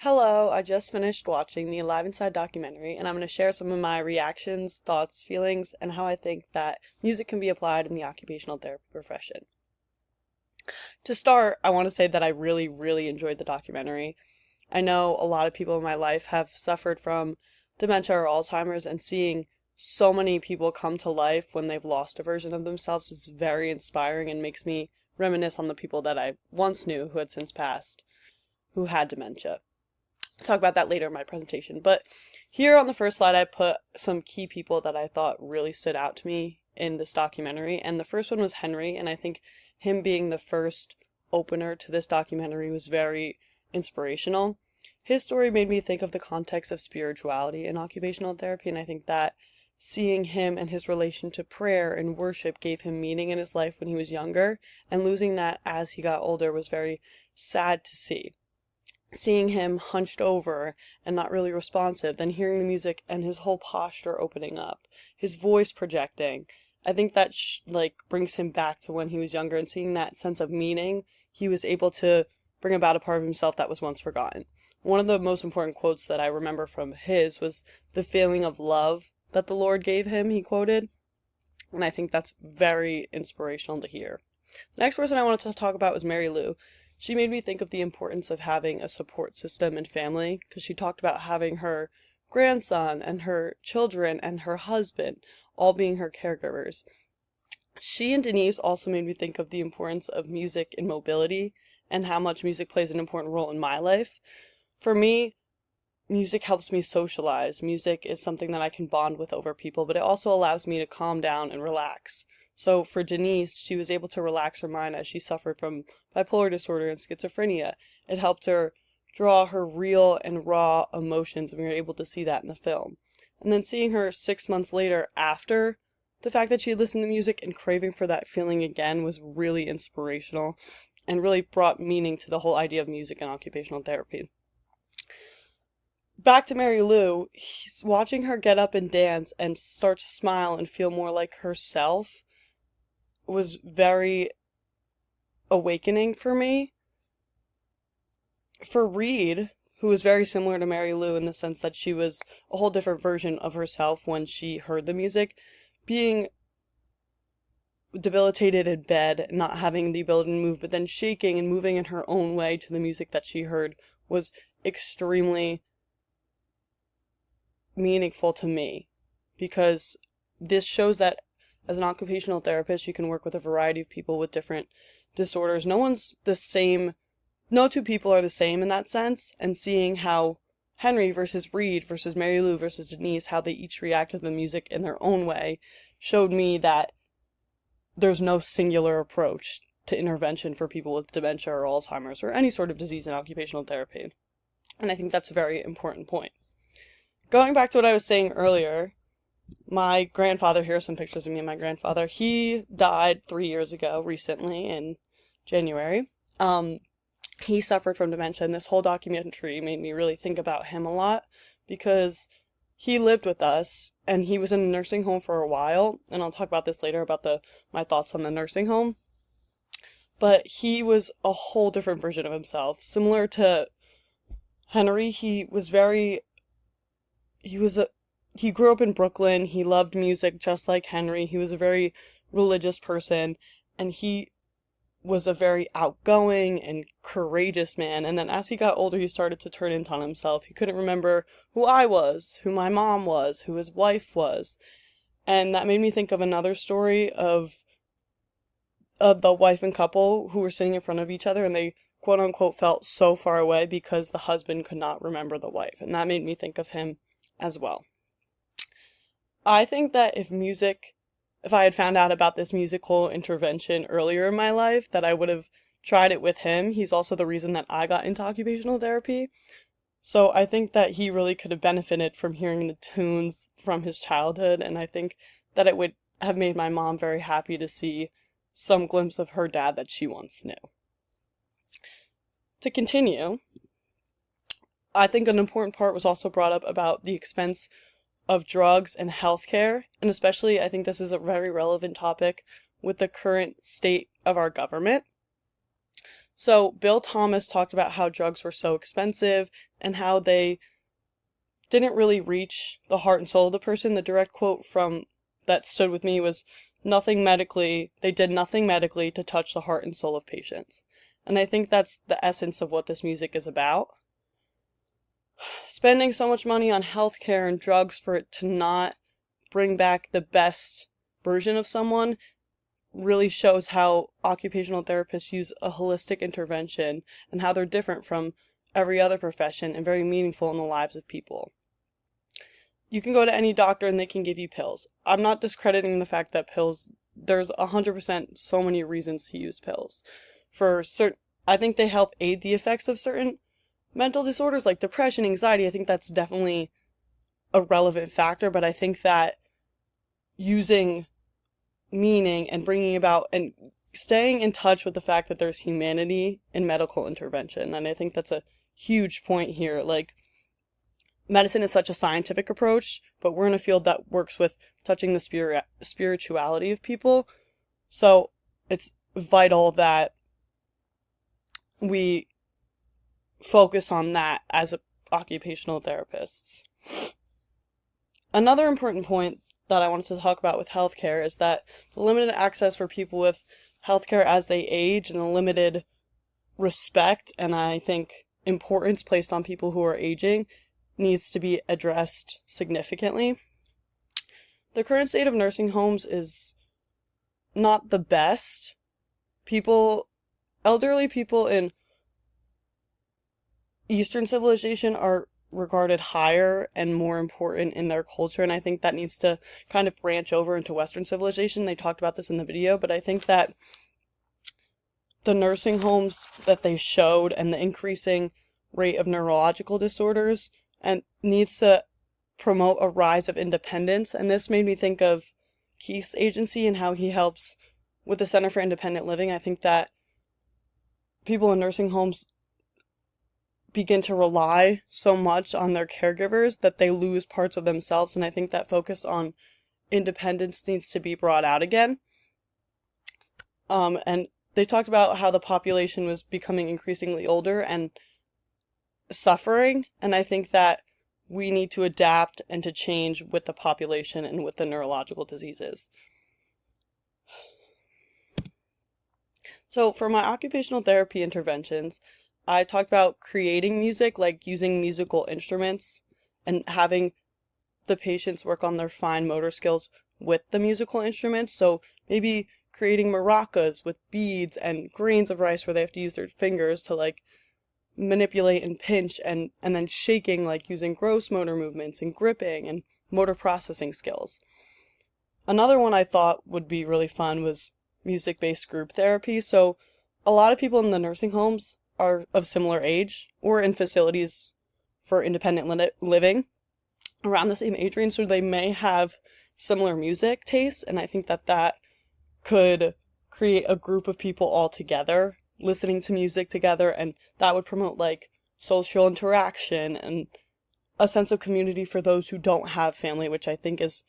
Hello, I just finished watching the Alive Inside documentary, and I'm going to share some of my reactions, thoughts, feelings, and how I think that music can be applied in the occupational therapy profession. To start, I want to say that I really, really enjoyed the documentary. I know a lot of people in my life have suffered from dementia or Alzheimer's, and seeing so many people come to life when they've lost a version of themselves is very inspiring and makes me reminisce on the people that I once knew who had since passed, who had dementia. Talk about that later in my presentation. But here on the first slide, I put some key people that I thought really stood out to me in this documentary. And the first one was Henry. And I think him being the first opener to this documentary was very inspirational. His story made me think of the context of spirituality in occupational therapy. And I think that seeing him and his relation to prayer and worship gave him meaning in his life when he was younger. And losing that as he got older was very sad to see. Seeing him hunched over and not really responsive, then hearing the music and his whole posture opening up, his voice projecting, I think that brings him back to when he was younger, and seeing that sense of meaning, he was able to bring about a part of himself that was once forgotten. One of the most important quotes that I remember from his was the feeling of love that the Lord gave him, he quoted, and I think that's very inspirational to hear. The next person I wanted to talk about was Mary Lou. She made me think of the importance of having a support system and family, because she talked about having her grandson and her children and her husband all being her caregivers. She and Denise also made me think of the importance of music and mobility and how much music plays an important role in my life. For me, music helps me socialize. Music is something that I can bond with over people, but it also allows me to calm down and relax. So for Denise, she was able to relax her mind as she suffered from bipolar disorder and schizophrenia. It helped her draw her real and raw emotions, and we were able to see that in the film. And then seeing her 6 months later after the fact that she had listened to music and craving for that feeling again was really inspirational and really brought meaning to the whole idea of music and occupational therapy. Back to Mary Lou, watching her get up and dance and start to smile and feel more like herself was very awakening for me. For Reed, who was very similar to Mary Lou in the sense that she was a whole different version of herself when she heard the music, being debilitated in bed, not having the ability to move, but then shaking and moving in her own way to the music that she heard was extremely meaningful to me, because this shows that as an occupational therapist, you can work with a variety of people with different disorders. No one's the same. No two people are the same in that sense, and seeing how Henry versus Reed versus Mary Lou versus Denise, how they each react to the music in their own way, showed me that there's no singular approach to intervention for people with dementia or Alzheimer's or any sort of disease in occupational therapy. And I think that's a very important point. Going back to what I was saying earlier, my grandfather, here are some pictures of me and my grandfather. He died 3 years ago, recently, in January. He suffered from dementia, and this whole documentary made me really think about him a lot, because he lived with us, and he was in a nursing home for a while, and I'll talk about this later about my thoughts on the nursing home. But he was a whole different version of himself. Similar to Henry, he grew up in Brooklyn. He loved music just like Henry. He was a very religious person, and he was a very outgoing and courageous man. And then as he got older, he started to turn in on himself. He couldn't remember who I was, who my mom was, who his wife was. And that made me think of another story of the wife and couple who were sitting in front of each other, and they quote unquote felt so far away because the husband could not remember the wife. And that made me think of him as well. I think that if I had found out about this musical intervention earlier in my life, that I would have tried it with him. He's also the reason that I got into occupational therapy. So I think that he really could have benefited from hearing the tunes from his childhood, and I think that it would have made my mom very happy to see some glimpse of her dad that she once knew. To continue, I think an important part was also brought up about the expense of drugs and healthcare, and especially I think this is a very relevant topic with the current state of our government. So Bill Thomas talked about how drugs were so expensive and how they didn't really reach the heart and soul of the person. The direct quote from that stood with me was, they did nothing medically to touch the heart and soul of patients. And I think that's the essence of what this music is about. Spending so much money on healthcare and drugs for it to not bring back the best version of someone really shows how occupational therapists use a holistic intervention and how they're different from every other profession and very meaningful in the lives of people. You can go to any doctor and they can give you pills. I'm not discrediting the fact that there's 100% so many reasons to use pills. I think they help aid the effects of certain mental disorders like depression, anxiety. I think that's definitely a relevant factor, but I think that using meaning and bringing about and staying in touch with the fact that there's humanity in medical intervention, and I think that's a huge point here. Like, medicine is such a scientific approach, but we're in a field that works with touching the spirituality of people, so it's vital that we focus on that as occupational therapists. Another important point that I wanted to talk about with healthcare is that the limited access for people with healthcare as they age and the limited respect and I think importance placed on people who are aging needs to be addressed significantly. The current state of nursing homes is not the best. Elderly people in Eastern civilization are regarded higher and more important in their culture, and I think that needs to kind of branch over into Western civilization. They talked about this in the video, but I think that the nursing homes that they showed and the increasing rate of neurological disorders and needs to promote a rise of independence, and this made me think of Keith's agency and how he helps with the Center for Independent Living. I think that people in nursing homes begin to rely so much on their caregivers that they lose parts of themselves, and I think that focus on independence needs to be brought out again. And they talked about how the population was becoming increasingly older and suffering, and I think that we need to adapt and to change with the population and with the neurological diseases. So for my occupational therapy interventions, I talked about creating music, like using musical instruments and having the patients work on their fine motor skills with the musical instruments. So maybe creating maracas with beads and grains of rice where they have to use their fingers to like manipulate and pinch and then shaking, like using gross motor movements and gripping and motor processing skills. Another one I thought would be really fun was music-based group therapy. So a lot of people in the nursing homes are of similar age or in facilities for independent living around the same age range, so they may have similar music tastes, and I think that could create a group of people all together listening to music together, and that would promote like social interaction and a sense of community for those who don't have family, which I think is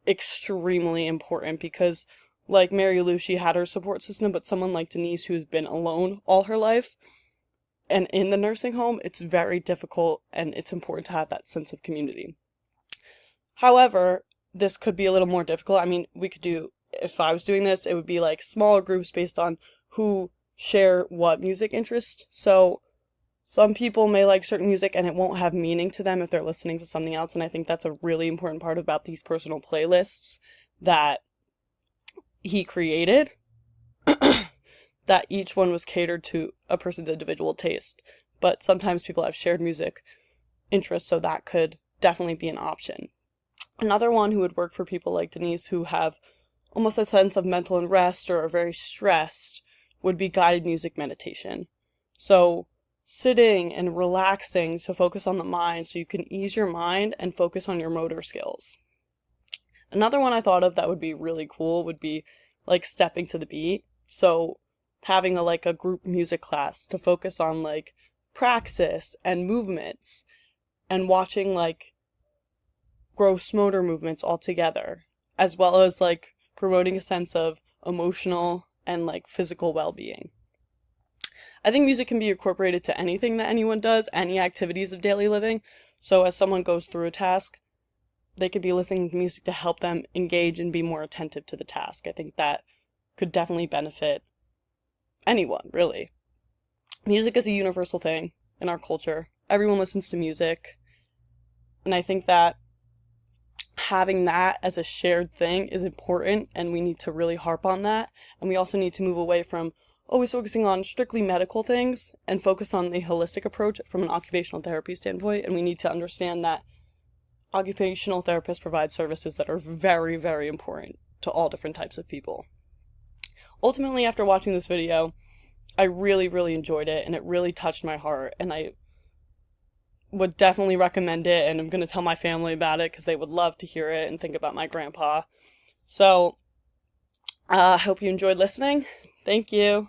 extremely important because like Mary Lou, she had her support system, but someone like Denise who's been alone all her life and in the nursing home, it's very difficult and it's important to have that sense of community. However, this could be a little more difficult. I mean, if I was doing this, it would be like smaller groups based on who share what music interest. So some people may like certain music and it won't have meaning to them if they're listening to something else. And I think that's a really important part about these personal playlists that he created, that each one was catered to a person's individual taste. But sometimes people have shared music interests, so that could definitely be an option. Another one who would work for people like Denise who have almost a sense of mental unrest or are very stressed would be guided music meditation. So sitting and relaxing to focus on the mind so you can ease your mind and focus on your motor skills. Another one I thought of that would be really cool would be like stepping to the beat. So having a group music class to focus on like praxis and movements and watching like gross motor movements all together, as well as like promoting a sense of emotional and like physical well-being. I think music can be incorporated to anything that anyone does, any activities of daily living. So as someone goes through a task, they could be listening to music to help them engage and be more attentive to the task. I think that could definitely benefit anyone, really. Music is a universal thing in our culture. Everyone listens to music. And I think that having that as a shared thing is important, and we need to really harp on that. And we also need to move away from always focusing on strictly medical things and focus on the holistic approach from an occupational therapy standpoint. And we need to understand that occupational therapists provide services that are very, very important to all different types of people. Ultimately, after watching this video, I really, really enjoyed it, and it really touched my heart, and I would definitely recommend it, and I'm going to tell my family about it because they would love to hear it and think about my grandpa. So, I hope you enjoyed listening. Thank you.